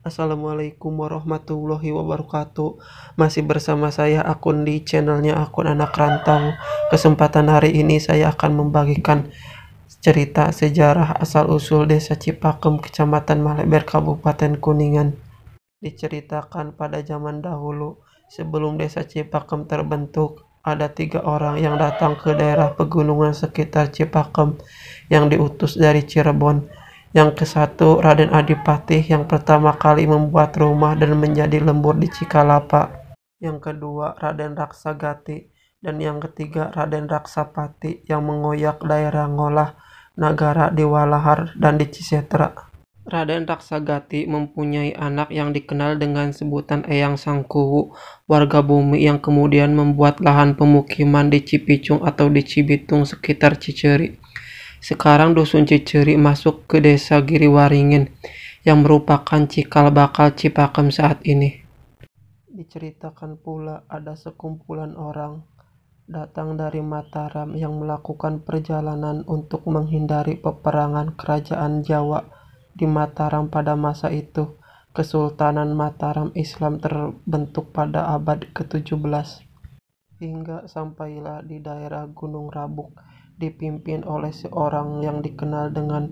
Assalamualaikum warahmatullahi wabarakatuh. Masih bersama saya akun di channelnya Akun Anak Rantau. Kesempatan hari ini saya akan membagikan cerita sejarah asal-usul Desa Cipakem, Kecamatan Maleber, Kabupaten Kuningan. Diceritakan pada zaman dahulu, sebelum Desa Cipakem terbentuk, ada 3 orang yang datang ke daerah pegunungan sekitar Cipakem yang diutus dari Cirebon. Yang ke-1, Raden Adipati yang pertama kali membuat rumah dan menjadi lembur di Cikalapa. Yang kedua, Raden Raksagati. Dan yang ketiga, Raden Raksapati yang mengoyak daerah Ngolah, Nagara di Walahar dan di Cisetra. Raden Raksagati mempunyai anak yang dikenal dengan sebutan Eyang Sangkuwu, warga bumi yang kemudian membuat lahan pemukiman di Cipicung atau di Cibitung sekitar Ciceri. Sekarang Dusun Ciceri masuk ke Desa Giriwaringin yang merupakan cikal bakal Cipakem saat ini. Diceritakan pula ada sekumpulan orang datang dari Mataram yang melakukan perjalanan untuk menghindari peperangan kerajaan Jawa di Mataram pada masa itu. Kesultanan Mataram Islam terbentuk pada abad ke-17 hingga sampailah di daerah Gunung Rabuk dipimpin oleh seorang yang dikenal dengan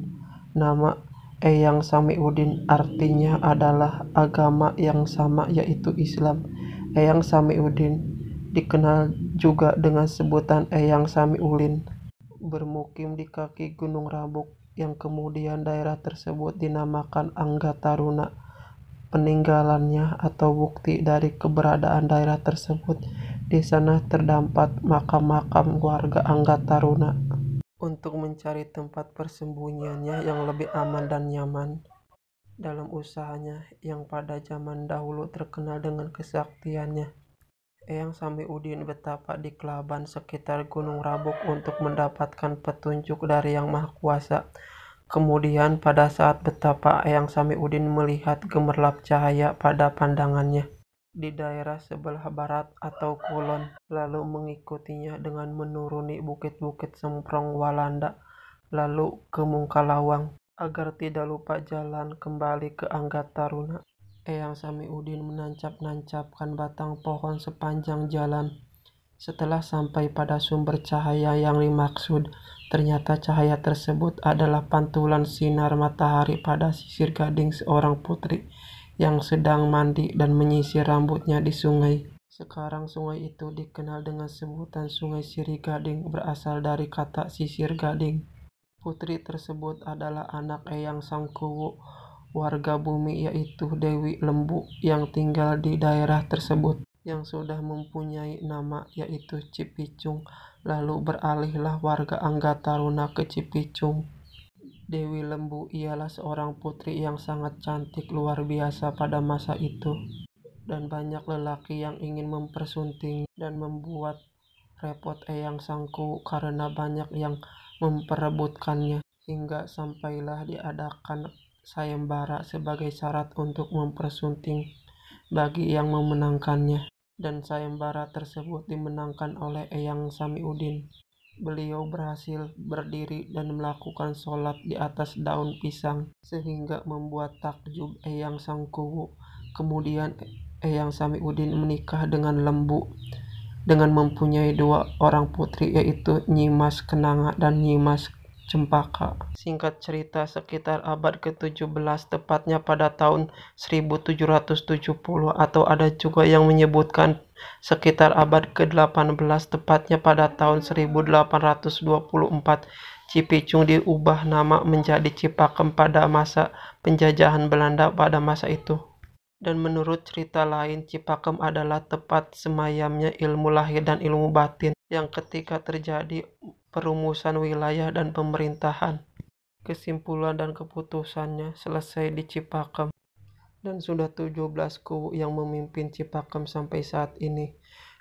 nama Eyang Samiuddin, artinya adalah agama yang sama yaitu Islam. Eyang Samiuddin dikenal juga dengan sebutan Eyang Samiulin, bermukim di kaki Gunung Rabuk yang kemudian daerah tersebut dinamakan Anggataruna. Peninggalannya atau bukti dari keberadaan daerah tersebut, di sana terdapat makam-makam warga Anggataruna. Untuk mencari tempat persembunyiannya yang lebih aman dan nyaman dalam usahanya yang pada zaman dahulu terkenal dengan kesaktiannya, Eyang Samiuddin betapa di Kelaban sekitar Gunung Rabuk untuk mendapatkan petunjuk dari Yang Maha Kuasa. Kemudian pada saat betapa Eyang Samiuddin melihat gemerlap cahaya pada pandangannya di daerah sebelah barat atau kulon, lalu mengikutinya dengan menuruni bukit-bukit Semprong Walanda, lalu ke Mungkalawang. Agar tidak lupa jalan kembali ke Anggataruna, Eyang Samiuddin menancap-nancapkan batang pohon sepanjang jalan. Setelah sampai pada sumber cahaya yang dimaksud, ternyata cahaya tersebut adalah pantulan sinar matahari pada sisir gading seorang putri yang sedang mandi dan menyisir rambutnya di sungai. Sekarang sungai itu dikenal dengan sebutan Sungai Siri Gading, berasal dari kata sisir gading. Putri tersebut adalah anak Eyang Sangkuwu, warga bumi yaitu Dewi Lembu yang tinggal di daerah tersebut, yang sudah mempunyai nama yaitu Cipicung, lalu beralihlah warga Anggataruna ke Cipicung. Dewi Lembu ialah seorang putri yang sangat cantik luar biasa pada masa itu, dan banyak lelaki yang ingin mempersunting dan membuat repot Eyang Sangku karena banyak yang memperebutkannya, hingga sampailah diadakan sayembara sebagai syarat untuk mempersunting bagi yang memenangkannya. Dan sayembara tersebut dimenangkan oleh Eyang Samiuddin. Beliau berhasil berdiri dan melakukan sholat di atas daun pisang sehingga membuat takjub Eyang Sangkuwu. Kemudian Eyang Samiuddin menikah dengan Lembu dengan mempunyai 2 orang putri yaitu Nyimas Kenanga dan Nyimas Cempaka. Singkat cerita, sekitar abad ke-17, tepatnya pada tahun 1770, atau ada juga yang menyebutkan sekitar abad ke-18, tepatnya pada tahun 1824, Cipicung diubah nama menjadi Cipakem pada masa penjajahan Belanda pada masa itu. Dan menurut cerita lain, Cipakem adalah tempat semayamnya ilmu lahir dan ilmu batin yang ketika terjadi perumusan wilayah dan pemerintahan, kesimpulan dan keputusannya selesai di Cipakem. Dan sudah 17 kuwu yang memimpin Cipakem sampai saat ini.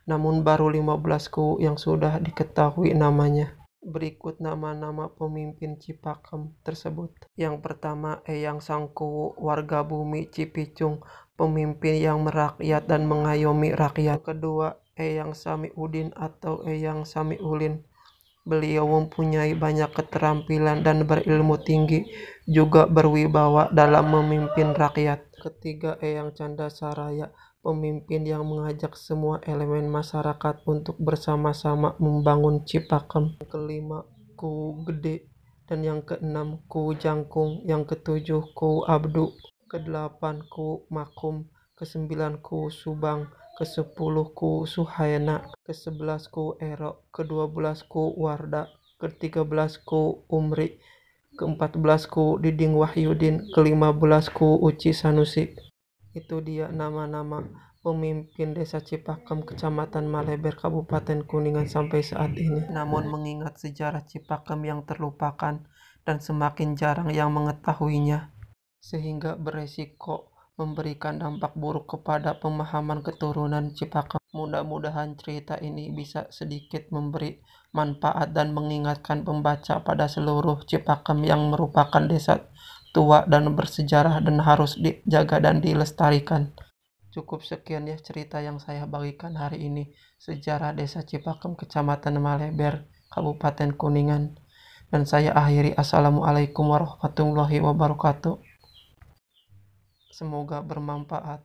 Namun baru 15 kuwu yang sudah diketahui namanya. Berikut nama-nama pemimpin Cipakem tersebut. Yang pertama, Eyang Sangkuwu, warga bumi Cipicung, pemimpin yang merakyat dan mengayomi rakyat. Kedua, Eyang Samiuddin atau Eyang Samiulin, Beliau mempunyai banyak keterampilan dan berilmu tinggi, juga berwibawa dalam memimpin rakyat. Ketiga, Eyang Canda Saraya, pemimpin yang mengajak semua elemen masyarakat untuk bersama-sama membangun Cipakem. Yang kelima, Ku Gede, dan yang keenam, Ku Jangkung, yang ketujuh, Ku Abdu, kedelapan, Ku Makum, kesembilan, Ku Subang, ke-10 Ku Suhaena, ke-11 Ku Ero, ke-12 Ku Warda, ke-13 Ku Umri, ke-14 Ku Diding Wahyudin, ke-15 Ku Uci Sanusi. Itu dia nama-nama pemimpin Desa Cipakem, Kecamatan Maleber, Kabupaten Kuningan sampai saat ini. Namun mengingat sejarah Cipakem yang terlupakan dan semakin jarang yang mengetahuinya, sehingga beresiko memberikan dampak buruk kepada pemahaman keturunan Cipakem. Mudah-mudahan cerita ini bisa sedikit memberi manfaat dan mengingatkan pembaca pada seluruh Cipakem yang merupakan desa tua dan bersejarah dan harus dijaga dan dilestarikan. Cukup sekian ya cerita yang saya bagikan hari ini. Sejarah Desa Cipakem, Kecamatan Maleber, Kabupaten Kuningan. Dan saya akhiri. Assalamualaikum warahmatullahi wabarakatuh. Semoga bermanfaat.